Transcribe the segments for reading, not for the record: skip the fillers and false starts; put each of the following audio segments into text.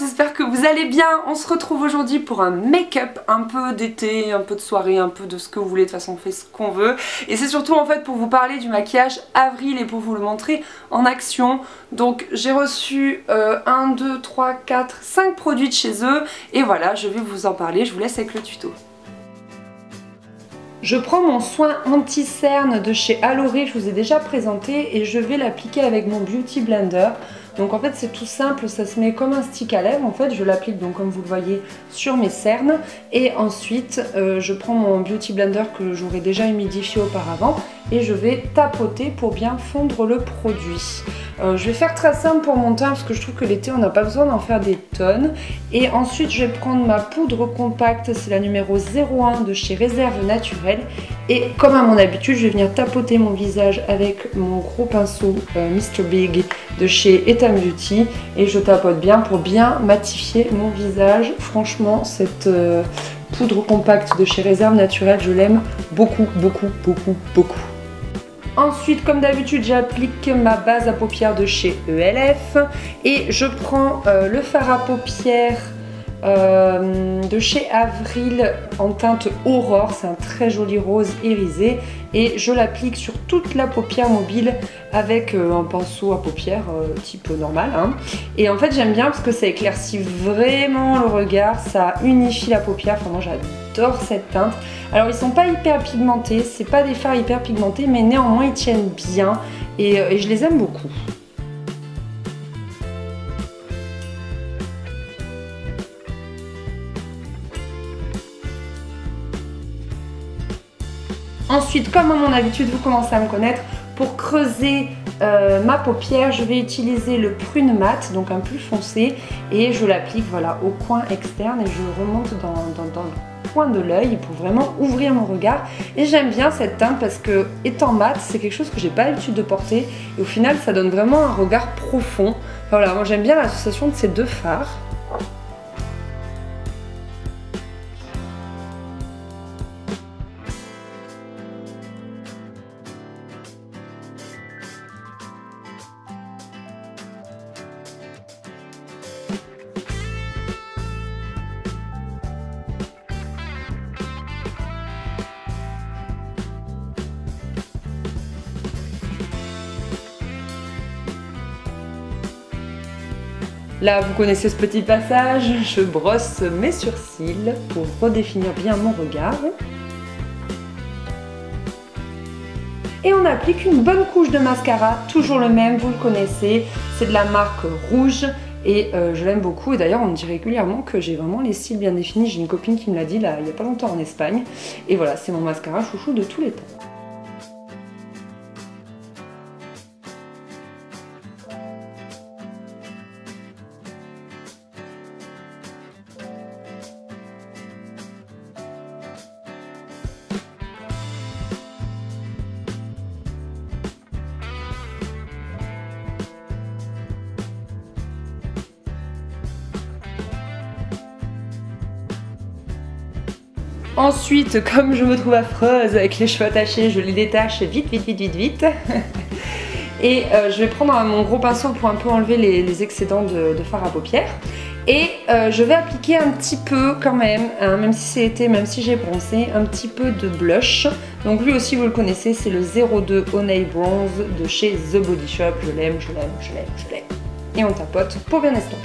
j'espère que vous allez bien. On se retrouve aujourd'hui pour un make-up un peu d'été, un peu de soirée, un peu de ce que vous voulez. De toute façon on fait ce qu'on veut. Et c'est surtout en fait pour vous parler du maquillage Avril et pour vous le montrer en action. Donc j'ai reçu 1, 2, 3, 4, 5 produits de chez eux. Et voilà, je vais vous en parler, je vous laisse avec le tuto. Je prends mon soin anti-cerne de chez Alloré, je vous ai déjà présenté, et je vais l'appliquer avec mon Beauty Blender. Donc en fait c'est tout simple, ça se met comme un stick à lèvres. En fait je l'applique donc comme vous le voyez sur mes cernes. Et ensuite je prends mon Beauty Blender que j'aurais déjà humidifié auparavant et je vais tapoter pour bien fondre le produit. Je vais faire très simple pour mon teint parce que je trouve que l'été on n'a pas besoin d'en faire des tonnes. Et ensuite je vais prendre ma poudre compacte, c'est la numéro 01 de chez Réserve Naturelle. Et comme à mon habitude je vais venir tapoter mon visage avec mon gros pinceau Mr Big de chez Etam Beauty. Et je tapote bien pour bien matifier mon visage. Franchement cette poudre compacte de chez Réserve Naturelle, je l'aime beaucoup, beaucoup, beaucoup, beaucoup. Ensuite, comme d'habitude, j'applique ma base à paupières de chez ELF et je prends le fard à paupières de chez Avril en teinte Aurore. C'est un très joli rose irisé et je l'applique sur toute la paupière mobile avec un pinceau à paupières type normal. Et en fait, j'aime bien parce que ça éclaircit vraiment le regard, ça unifie la paupière. Enfin, moi, j'adore cette teinte. Alors, ils sont pas hyper pigmentés, c'est pas des fards hyper pigmentés, mais néanmoins, ils tiennent bien et je les aime beaucoup. Ensuite, comme à mon habitude, vous commencez à me connaître, pour creuser ma paupière, je vais utiliser le prune mat, donc un plus foncé, et je l'applique voilà, au coin externe et je remonte dans le coin de l'œil pour vraiment ouvrir mon regard. Et j'aime bien cette teinte parce que, étant mat, c'est quelque chose que j'ai pas l'habitude de porter et au final, ça donne vraiment un regard profond. Enfin, voilà, moi j'aime bien l'association de ces deux fards. Là, vous connaissez ce petit passage, je brosse mes sourcils pour redéfinir bien mon regard. Et on applique une bonne couche de mascara, toujours le même, vous le connaissez, c'est de la marque Rouge et je l'aime beaucoup. Et d'ailleurs, on me dit régulièrement que j'ai vraiment les cils bien définis. J'ai une copine qui me l'a dit là, il n'y a pas longtemps en Espagne. Et voilà, c'est mon mascara chouchou de tous les temps. Ensuite, comme je me trouve affreuse avec les cheveux attachés, je les détache vite, vite, vite, vite, vite. Et je vais prendre mon gros pinceau pour un peu enlever les excédents de fard à paupières. Et je vais appliquer un petit peu quand même, hein, même si c'est été, même si j'ai bronzé, un petit peu de blush. Donc lui aussi vous le connaissez, c'est le 02 Honey Bronze de chez The Body Shop. Je l'aime, je l'aime, je l'aime, je l'aime. Et on tapote pour bien estomper.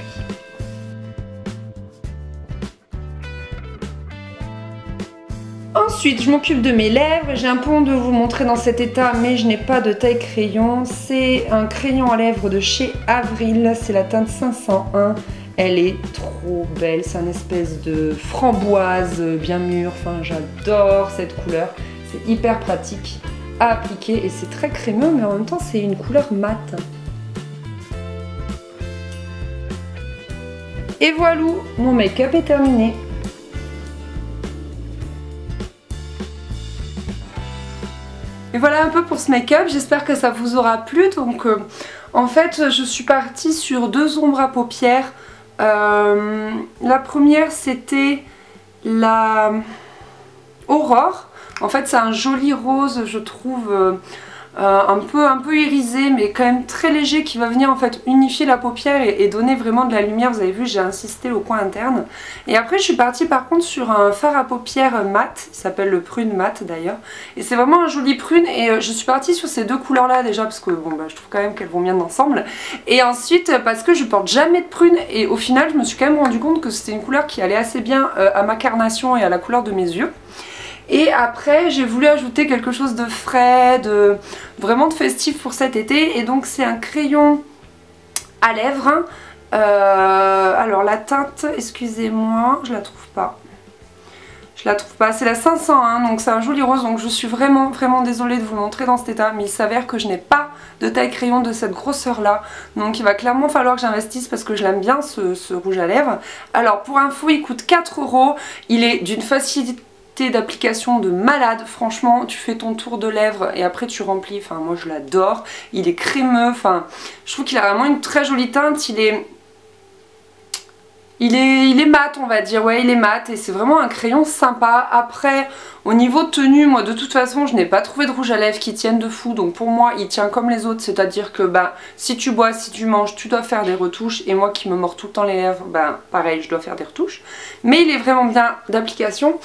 Ensuite, je m'occupe de mes lèvres. J'ai un peu honte de vous montrer dans cet état, mais je n'ai pas de taille crayon. C'est un crayon à lèvres de chez Avril. C'est la teinte 501. Elle est trop belle. C'est un espèce de framboise bien mûre. Enfin, j'adore cette couleur. C'est hyper pratique à appliquer et c'est très crémeux, mais en même temps, c'est une couleur mate. Et voilà, mon make-up est terminé. Et voilà un peu pour ce make-up, j'espère que ça vous aura plu. Donc en fait je suis partie sur deux ombres à paupières. La première c'était la Aurore. En fait c'est un joli rose je trouve un peu irisé mais quand même très léger qui va venir en fait unifier la paupière et donner vraiment de la lumière. Vous avez vu, j'ai insisté au coin interne. Et après je suis partie par contre sur un fard à paupières mat, il s'appelle le prune mat d'ailleurs. Et c'est vraiment un joli prune et je suis partie sur ces deux couleurs là déjà parce que bon bah je trouve quand même qu'elles vont bien ensemble. Et ensuite parce que je porte jamais de prune et au final je me suis quand même rendu compte que c'était une couleur qui allait assez bien à ma carnation et à la couleur de mes yeux. Et après j'ai voulu ajouter quelque chose de frais, vraiment de festif pour cet été. Et donc c'est un crayon à lèvres. Alors la teinte, excusez-moi, je la trouve pas. Je la trouve pas, c'est la 501, donc c'est un joli rose. Donc je suis vraiment désolée de vous le montrer dans cet état. Mais il s'avère que je n'ai pas de taille crayon de cette grosseur là. Donc il va clairement falloir que j'investisse parce que je l'aime bien ce rouge à lèvres. Alors pour info il coûte 4 €. Il est d'une facilité d'application de malade, franchement tu fais ton tour de lèvres et après tu remplis, enfin moi je l'adore, il est crémeux, enfin je trouve qu'il a vraiment une très jolie teinte, il est mat on va dire, ouais il est mat et c'est vraiment un crayon sympa. Après au niveau tenue, moi de toute façon je n'ai pas trouvé de rouge à lèvres qui tienne de fou, donc pour moi il tient comme les autres, c'est à dire que bah si tu bois, si tu manges, tu dois faire des retouches et moi qui me mords tout le temps les lèvres, bah pareil je dois faire des retouches, mais il est vraiment bien d'application.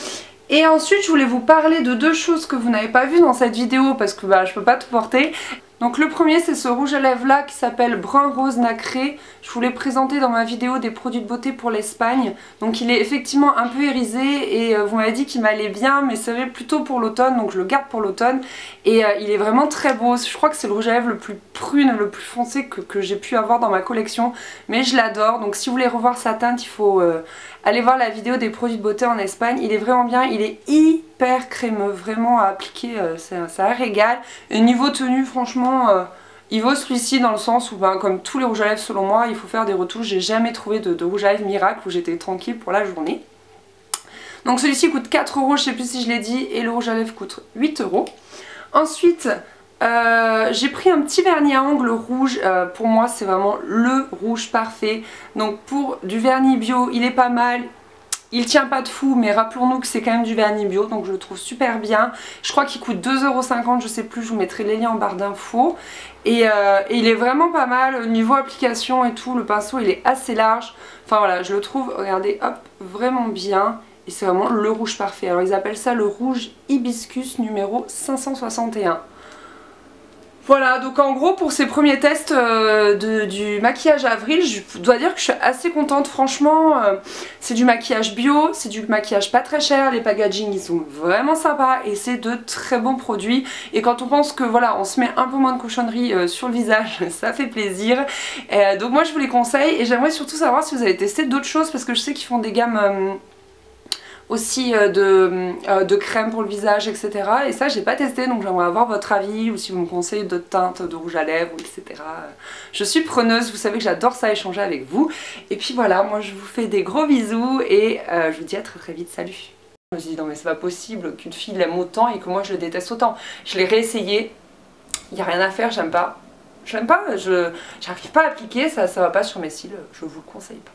Et ensuite je voulais vous parler de deux choses que vous n'avez pas vues dans cette vidéo parce que bah, je peux pas tout porter. Donc le premier c'est ce rouge à lèvres là qui s'appelle Brun Rose Nacré. Je vous l'ai présenté dans ma vidéo des produits de beauté pour l'Espagne. Donc il est effectivement un peu irisé et vous m'avez dit qu'il m'allait bien, mais c'est vrai plutôt pour l'automne, donc je le garde pour l'automne. Et il est vraiment très beau, je crois que c'est le rouge à lèvres le plus prune, le plus foncé que j'ai pu avoir dans ma collection. Mais je l'adore, donc si vous voulez revoir sa teinte il faut aller voir la vidéo des produits de beauté en Espagne. Il est vraiment bien, il est hyper crémeux, vraiment à appliquer, ça régale. Et niveau tenue franchement il vaut celui-ci dans le sens où ben, comme tous les rouges à lèvres selon moi il faut faire des retouches. J'ai jamais trouvé de rouge à lèvres miracle où j'étais tranquille pour la journée. Donc celui-ci coûte 4 €, je sais plus si je l'ai dit, et le rouge à lèvres coûte 8 €. Ensuite j'ai pris un petit vernis à ongles rouge, pour moi c'est vraiment le rouge parfait. Donc pour du vernis bio il est pas mal. Il tient pas de fou mais rappelons-nous que c'est quand même du vernis bio, donc je le trouve super bien. Je crois qu'il coûte 2,50 €, je sais plus, je vous mettrai les liens en barre d'infos. Et il est vraiment pas mal au niveau application et tout, le pinceau il est assez large. Enfin voilà, je le trouve, regardez, hop, vraiment bien. Et c'est vraiment le rouge parfait. Alors ils appellent ça le rouge hibiscus numéro 561. Voilà, donc en gros pour ces premiers tests du maquillage avril, je dois dire que je suis assez contente, franchement. C'est du maquillage bio, c'est du maquillage pas très cher, les packaging ils sont vraiment sympas et c'est de très bons produits. Et quand on pense que voilà, on se met un peu moins de cochonnerie sur le visage, ça fait plaisir. Donc moi je vous les conseille et j'aimerais surtout savoir si vous avez testé d'autres choses parce que je sais qu'ils font des gammes aussi de crème pour le visage, etc. Et ça j'ai pas testé, donc j'aimerais avoir votre avis ou si vous me conseillez d'autres teintes de rouge à lèvres, etc. Je suis preneuse, vous savez que j'adore ça, échanger avec vous. Et puis voilà, moi je vous fais des gros bisous et je vous dis à très vite, salut. Je me suis dit non mais c'est pas possible qu'une fille l'aime autant et que moi je le déteste autant. Je l'ai réessayé, il n'y a rien à faire, j'aime pas. J'aime pas, j'arrive pas à appliquer, ça va pas sur mes cils, je vous le conseille pas.